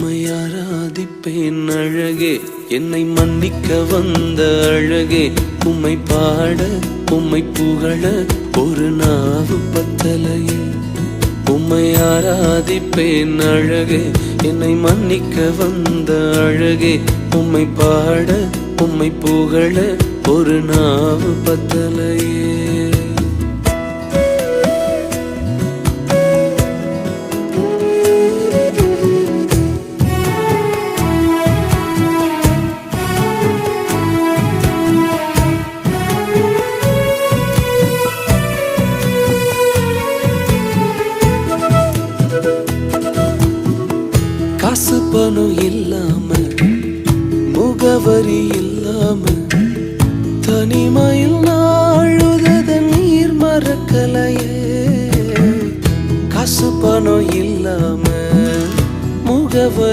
உம்மை ஆராதிப்பேன் அழகே, என்னை மன்னிக்க வந்த அழகே. உம்மை பாட உம்மை புகழ ஒரு நாவு பத்தலையே. உம்மை ஆராதிப்பேன் அழகே, என்னை மன்னிக்க வந்த அழகே. உம்மை பாட உம்மை புகழ ஒரு நாவு பத்தலையே. காசு பணம் இல்லாம, முகவரி இல்லாம, தனிமையில் நாழுத நீர் மறக்கலையே. காசு பணம் இல்லாம, முகவரி